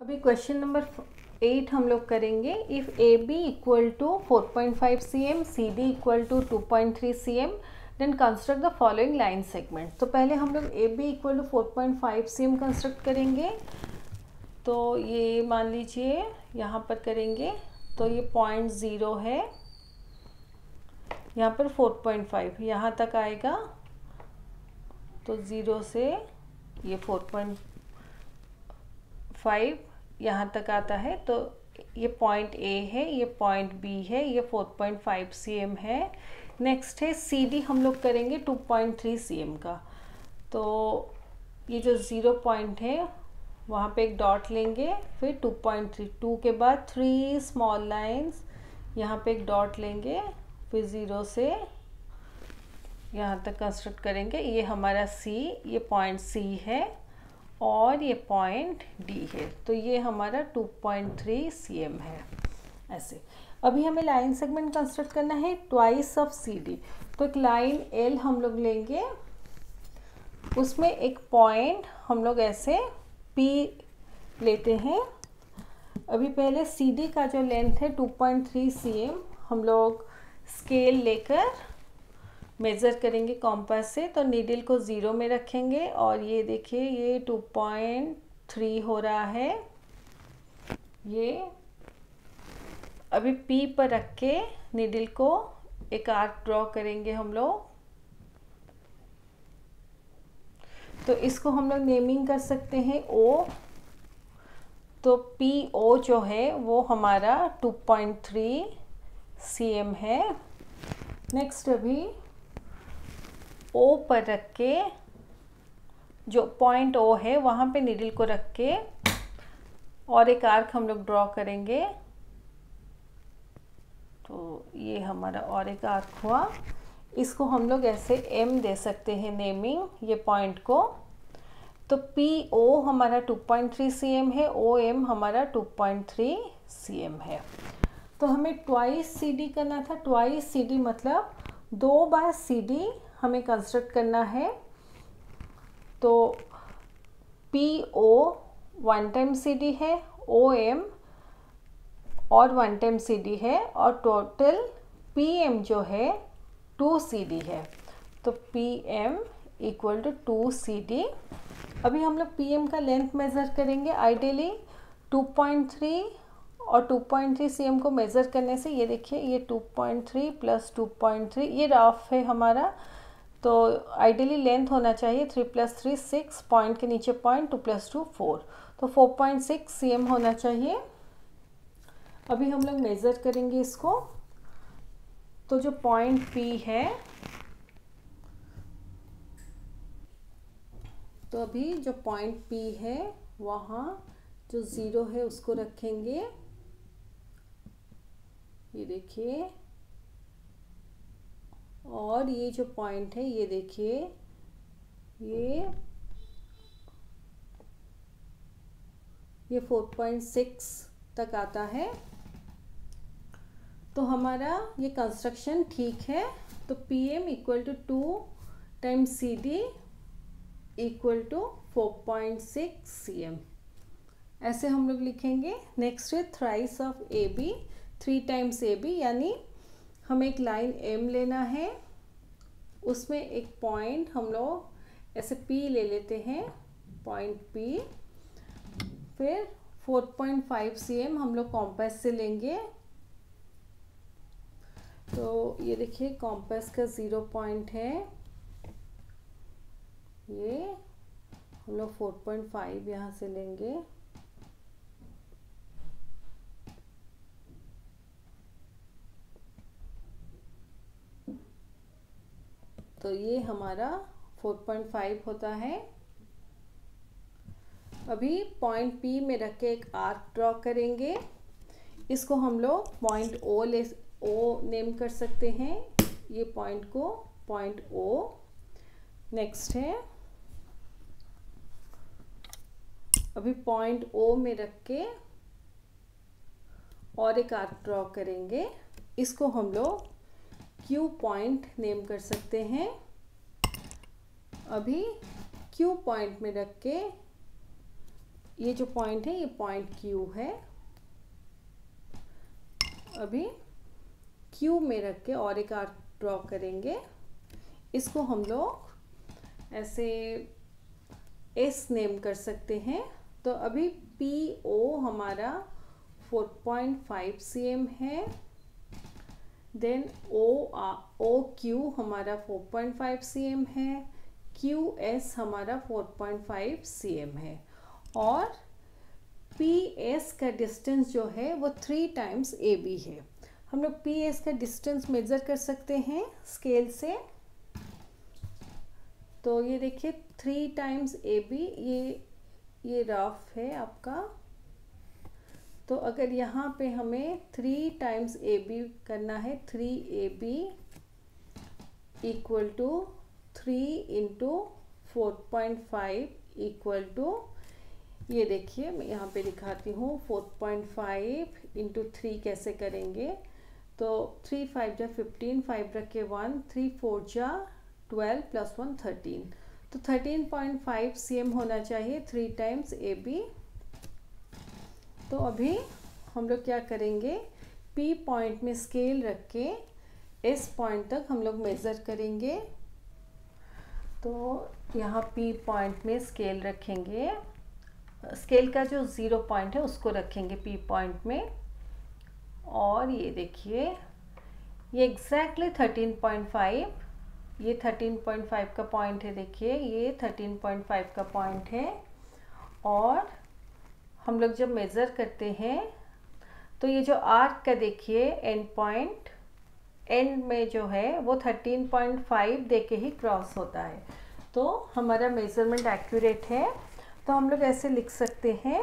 अभी question number 8 हम लोग करेंगे। If A B equal to 4.5 cm, C D equal to 2.3 cm, then construct the following line segment. तो पहले हम लोग A B equal to 4.5 cm construct करेंगे। तो ये मान लीजिए यहाँ पर करेंगे तो ये 0.0 है, यहाँ पर 4.5 यहाँ तक आएगा, तो 0 से ये 4.5 यहाँ तक आता है। तो ये पॉइंट ए है, ये पॉइंट बी है, ये 4.5 cm है। नेक्स्ट है सी डी, हम लोग करेंगे 2.3 cm का। तो ये जो 0 पॉइंट है वहाँ पे एक डॉट लेंगे, फिर 2.3, 2 के बाद 3 स्मॉल लाइंस, यहाँ पे एक डॉट लेंगे, फिर 0 से यहाँ तक कंस्ट्रक्ट करेंगे। ये हमारा सी, ये पॉइंट सी है और ये पॉइंट डी है। तो ये हमारा 2.3 cm है। ऐसे अभी हमें लाइन सेगमेंट कंस्ट्रक्ट करना है ट्वाइस ऑफ सी डी। तो एक लाइन एल हम लोग लेंगे, उसमें एक पॉइंट हम लोग ऐसे पी लेते हैं। अभी पहले सी डी का जो लेंथ है 2.3 cm, हम लोग स्केल लेकर मेज़र करेंगे कॉम्पास से। तो नीडल को 0 में रखेंगे और ये देखिए ये 2.3 हो रहा है। ये अभी P पर रख के नीडल को एक आर्क ड्रॉ करेंगे हम लोग। तो इसको हम लोग नेमिंग कर सकते हैं O। तो PO जो है वो हमारा 2.3 cm है। नेक्स्ट अभी O पर रख के, जो पॉइंट O है वहाँ पे नीडल को रख के और एक आर्क हम लोग ड्रॉ करेंगे। तो ये हमारा और एक आर्क हुआ। इसको हम लोग ऐसे M दे सकते हैं नेमिंग, ये पॉइंट को। तो PO हमारा 2.3 cm है, OM हमारा 2.3 cm है। तो हमें ट्वाइस CD करना था। ट्वाइस CD मतलब 2 बार CD हमें कंस्ट्रक्ट करना है। तो PO 1 टाइम CD है, OM और 1 टाइम CD है, और टोटल PM जो है 2 CD है। तो PM इक्वल टू 2 CD। अभी हम लोग PM का लेंथ मेज़र करेंगे। आइडियली 2.3 और 2.3 cm को मेज़र करने से, ये देखिए ये 2.3 प्लस 2.3, ये रफ है हमारा। तो आइडियली लेंथ होना चाहिए 3 + 3 6, पॉइंट के नीचे पॉइंट, 2 + 2 4, तो 4.6 cm होना चाहिए। अभी हम लोग मेज़र करेंगे इसको। तो जो पॉइंट P है, तो अभी जो पॉइंट P है वहाँ जो 0 है उसको रखेंगे, ये देखिए। और ये जो पॉइंट है ये देखिए, ये 4.6 तक आता है। तो हमारा ये कंस्ट्रक्शन ठीक है। तो PM equal to 2 times CD equal to 4.6 cm, ऐसे हम लोग लिखेंगे। नेक्स्ट है thrice of AB, 3 times AB, यानी हमें एक लाइन M लेना है, उसमें एक पॉइंट हम लोग ऐसे P ले लेते हैं, पॉइंट P। फिर 4.5 cm हम लोग कॉम्पास से लेंगे। तो ये देखिए कॉम्पास का 0 पॉइंट है, ये हम लोग 4.5 यहाँ से लेंगे। तो ये हमारा 4.5 होता है। अभी पॉइंट P में रख के एक आर्क ड्रॉ करेंगे। इसको हम लोग पॉइंट O नेम कर सकते हैं, ये पॉइंट को पॉइंट O। नेक्स्ट है अभी पॉइंट O में रख के और एक आर्क ड्रॉ करेंगे। इसको हम लोग Q पॉइंट नेम कर सकते हैं। अभी Q पॉइंट में रख के ये जो पॉइंट है ये पॉइंट Q है। अभी Q में रख के और एक आर्क ड्रॉ करेंगे। इसको हम लोग ऐसे S नेम कर सकते हैं। तो अभी PO हमारा 4.5 cm है। देन OQ हमारा 4.5 cm है। QS हमारा 4.5 cm है। और PS का डिस्टेंस जो है वो 3 टाइम्स AB है। हम लोग PS का डिस्टेंस मेजर कर सकते हैं स्केल से। तो ये देखिए 3 टाइम्स AB, ये रफ है आपका। तो अगर यहाँ पे हमें 3 टाइम्स AB करना है, 3AB equal to 3 into 4.5 equal to, ये देखिए मैं यहाँ पे दिखाती हूँ 4.5 इंटू 3 कैसे करेंगे। तो 3 5 जा 15, 5 रख के 1, 3 4 जा 12 प्लस 1 13। तो 13.5 cm होना चाहिए 3 टाइम्स AB। तो अभी हम लोग क्या करेंगे, P पॉइंट में स्केल रख के S पॉइंट तक हम लोग मेज़र करेंगे। तो यहाँ P पॉइंट में स्केल रखेंगे, स्केल का जो 0 पॉइंट है उसको रखेंगे P पॉइंट में। और ये देखिए ये एग्जैक्टली 13.5, ये 13.5 का पॉइंट है। देखिए ये 13.5 का पॉइंट है। और हम लोग जब मेज़र करते हैं तो ये जो आर्क का देखिए एंड पॉइंट, एंड में जो है वो 13.5 दे के ही क्रॉस होता है। तो हमारा मेज़रमेंट एक्यूरेट है। तो हम लोग ऐसे लिख सकते हैं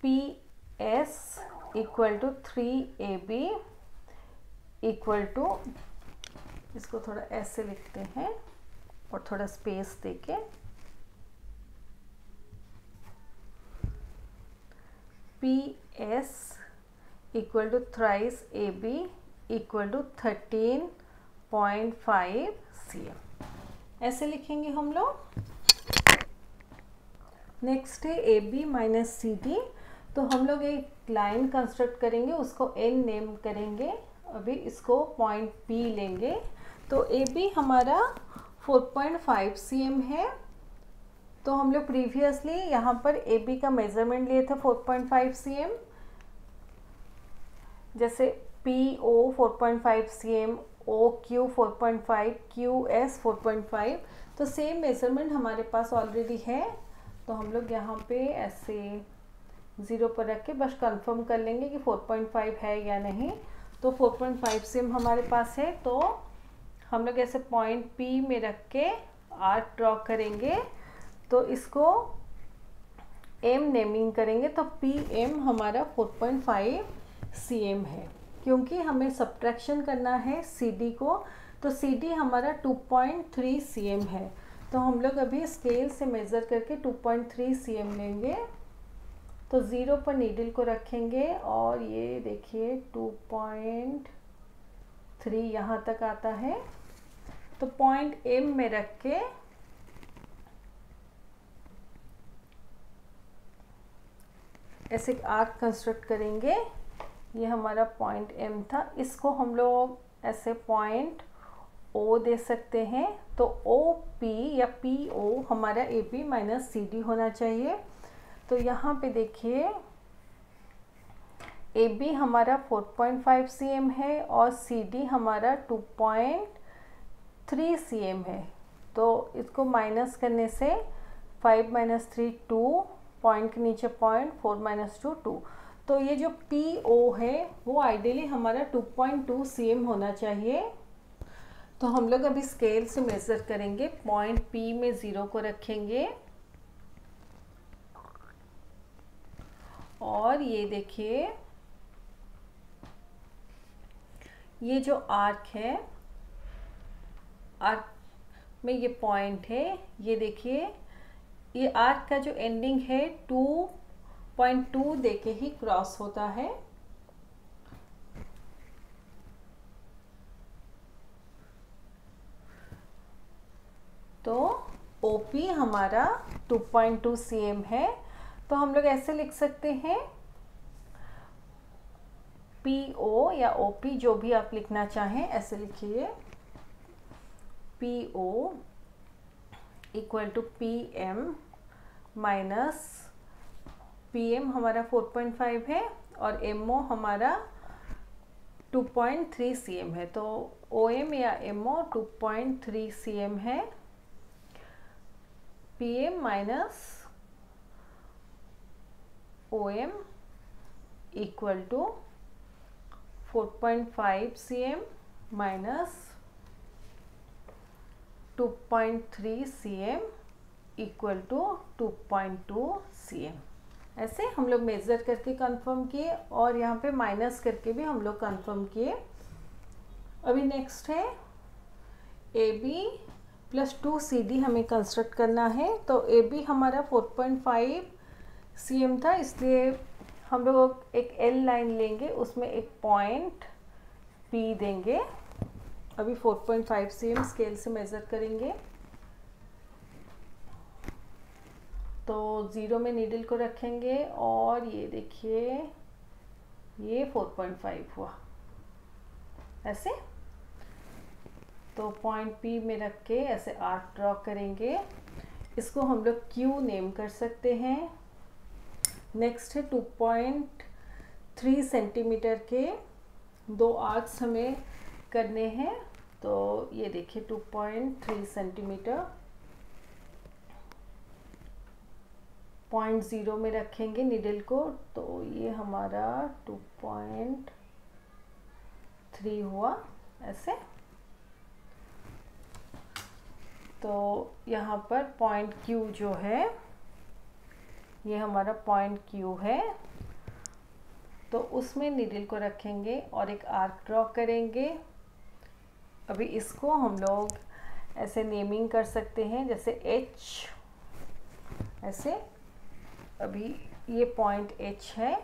PS equal to 3AB equal to, इसको थोड़ा ऐसे लिखते हैं और थोड़ा स्पेस देके, PS equal to thrice AB equal to 13.5 cm, ऐसे लिखेंगे हम लोग। नेक्स्ट है AB माइनस CD। तो हम लोग एक लाइन कंस्ट्रक्ट करेंगे, उसको N नेम करेंगे। अभी इसको पॉइंट P लेंगे। तो AB हमारा 4.5 cm है। तो हम लोग प्रीवियसली यहाँ पर AB का मेज़रमेंट लिए थे 4.5 cm। जैसे PO 4.5 cm, OQ 4.5, QS 4.5। तो सेम मेज़रमेंट हमारे पास ऑलरेडी है। तो हम लोग यहाँ पे ऐसे 0 पर रख के बस कंफर्म कर लेंगे कि 4.5 है या नहीं। तो 4.5 cm हमारे पास है। तो हम लोग ऐसे पॉइंट P में रख के आर्क ड्रॉ करेंगे। तो इसको M नेमिंग करेंगे। तो PM हमारा 4.5 cm है, क्योंकि हमें सब्ट्रैक्शन करना है CD को। तो CD हमारा 2.3 cm है। तो हम लोग अभी स्केल से मेज़र करके 2.3 cm लेंगे। तो 0 पर नीडल को रखेंगे और ये देखिए 2.3 यहाँ तक आता है। तो पॉइंट M में रख के ऐसे एक आर्क कंस्ट्रक्ट करेंगे। ये हमारा पॉइंट M था। इसको हम लोग ऐसे पॉइंट O दे सकते हैं। तो OP या PO हमारा AB माइनस CD होना चाहिए। तो यहाँ पे देखिए AB हमारा 4.5 cm है और CD हमारा 2.3 cm है। तो इसको माइनस करने से 5 माइनस 3 2, पॉइंट के नीचे पॉइंट, 4 माइनस 2 2। तो ये जो PO है वो आइडियली हमारा 2.2 cm होना चाहिए। तो हम लोग अभी स्केल से मेज़र करेंगे। पॉइंट P में 0 को रखेंगे और ये देखिए ये जो आर्क है, आर्क में ये पॉइंट है। ये देखिए ये आर्क का जो एंडिंग है 2.2 देके ही क्रॉस होता है। तो OP हमारा 2.2 cm है, तो हम लोग ऐसे लिख सकते हैं PO या OP, जो भी आप लिखना चाहें ऐसे लिखिए। PO equal to PM minus PM हमारा 4.5 है और MO हमारा 2.3 cm है, तो OM या MO 2.3 cm है। PM minus OM equal to 4.5 cm minus 2.3 cm equal to 2.2 cm। ऐसे हम लोग मेज़र करके कंफर्म किए और यहाँ पे माइनस करके भी हम लोग कंफर्म किए। अभी नेक्स्ट है AB प्लस 2 CD हमें कंस्ट्रक्ट करना है। तो AB हमारा 4.5 cm था, इसलिए हम लोग एक L लाइन लेंगे, उसमें एक पॉइंट P देंगे। अभी 4.5 cm स्केल से मेज़र करेंगे, तो 0 में नीडल को रखेंगे और ये देखिए ये 4.5 हुआ ऐसे। तो पॉइंट P में रख के ऐसे आर्क ड्रॉ करेंगे, इसको हम लोग Q नेम कर सकते हैं। नेक्स्ट है 2.3 सेंटीमीटर के 2 आर्क्स हमें करने हैं, तो ये देखिए 2.3 सेंटीमीटर 0.0 में रखेंगे निडल को, तो ये हमारा 2.3 हुआ ऐसे। तो यहाँ पर पॉइंट Q जो है ये हमारा पॉइंट Q है, तो उसमें निडल को रखेंगे और एक आर्क ड्रॉ करेंगे। अभी इसको हम लोग ऐसे नेमिंग कर सकते हैं, जैसे H ऐसे। अभी ये पॉइंट H है,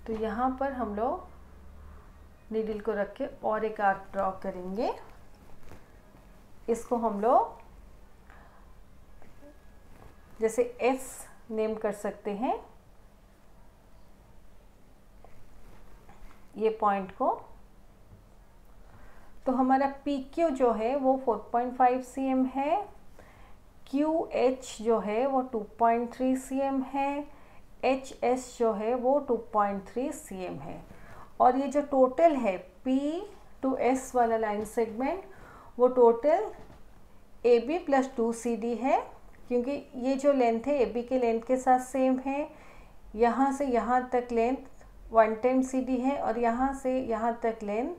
तो यहाँ पर हम लोग नीडल को रख के और एक आर्क ड्रॉ करेंगे। इसको हम लोग जैसे S नेम कर सकते हैं ये पॉइंट को। तो हमारा PQ जो है वो 4.5 cm है, QH जो है वो 2.3 cm है, HS जो है वो 2.3 cm है। और ये जो टोटल है P to S वाला लाइन सेगमेंट वो टोटल AB प्लस 2 CD है, क्योंकि ये जो लेंथ है AB के लेंथ के साथ सेम है। यहाँ से यहाँ तक लेंथ 1 टाइम CD है और यहाँ से यहाँ तक लेंथ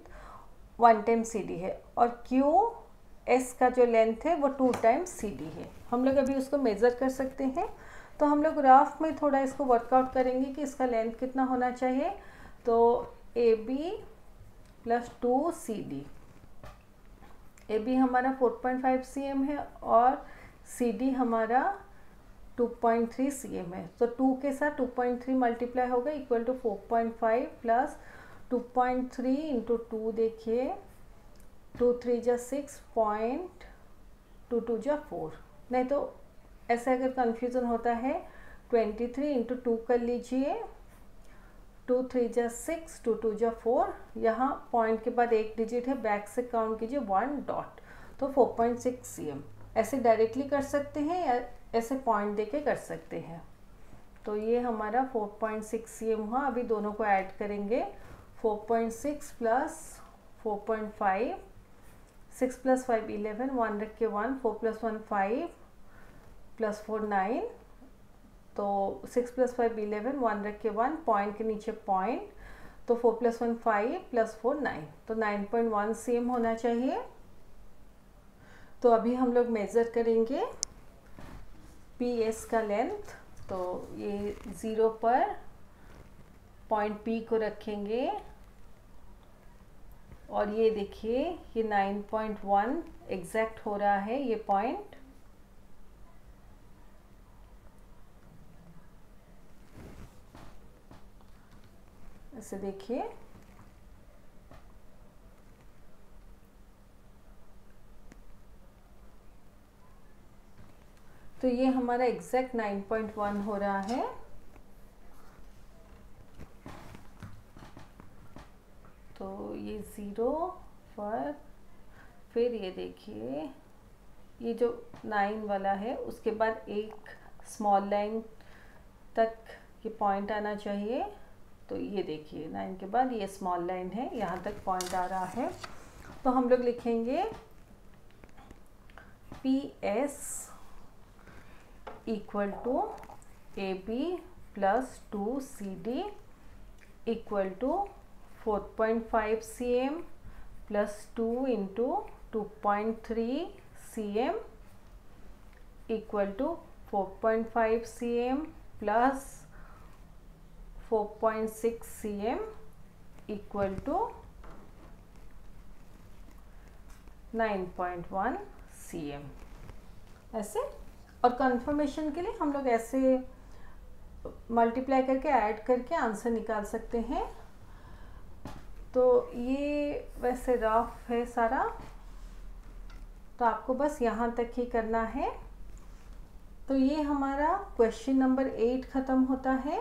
1 टाइम CD है, और QS का जो लेंथ है वो 2 टाइम CD है। हम लोग अभी उसको मेज़र कर सकते हैं, तो हम लोग ग्राफ में थोड़ा इसको वर्कआउट करेंगे कि इसका लेंथ कितना होना चाहिए। तो AB प्लस 2 CD, AB हमारा 4.5 cm है और CD हमारा 2.3 cm है, तो 2 के साथ 2.3 मल्टीप्लाई होगा इक्वल टू 4.5 प्लस 2.3 इंटू 2, देखिए 2 3 जा 6 पॉइंट 2 2 जा 4। नहीं तो ऐसे अगर कन्फ्यूज़न होता है 23 इंटू 2 कर लीजिए, 2 3 जा 6 2 2 जा 4, यहाँ पॉइंट के बाद एक डिजिट है, बैक से काउंट कीजिए 1 डॉट, तो 4.6 cm। ऐसे डायरेक्टली कर सकते हैं या ऐसे पॉइंट देके कर सकते हैं। तो ये हमारा 4.6 cm हुआ। अभी दोनों को ऐड करेंगे, 4.6 प्लस 4.5, 6 प्लस 5 11, 1 रख के 1, 4 प्लस 1 5 प्लस 4 9, तो 6 प्लस 5 11, 1 रख के 1, पॉइंट के नीचे पॉइंट, तो 4 प्लस 1 5 प्लस 4 9, तो 9.1 cm होना चाहिए। तो अभी हम लोग मेज़र करेंगे PS का लेंथ, तो ये 0 पर पॉइंट P को रखेंगे और ये देखिए ये 9.1 एग्जैक्ट हो रहा है ये पॉइंट। ऐसे देखिए तो ये हमारा एग्जैक्ट 9.1 हो रहा है। तो ये 0 पर, फिर ये देखिए ये जो 9 वाला है उसके बाद एक स्मॉल लाइन तक ये पॉइंट आना चाहिए। तो ये देखिए 9 के बाद ये स्मॉल लाइन है, यहाँ तक पॉइंट आ रहा है। तो हम लोग लिखेंगे PS equal to AB plus 2CD equal to 4.5 cm plus 2 into 2.3 cm equal to 4.5 cm plus 4.6 cm equal to 9.1 cm। ऐसे, और कंफर्मेशन के लिए हम लोग ऐसे मल्टीप्लाई करके ऐड करके आंसर निकाल सकते हैं। तो ये वैसे रफ है सारा, तो आपको बस यहाँ तक ही करना है। तो ये हमारा क्वेश्चन नंबर 8 ख़त्म होता है।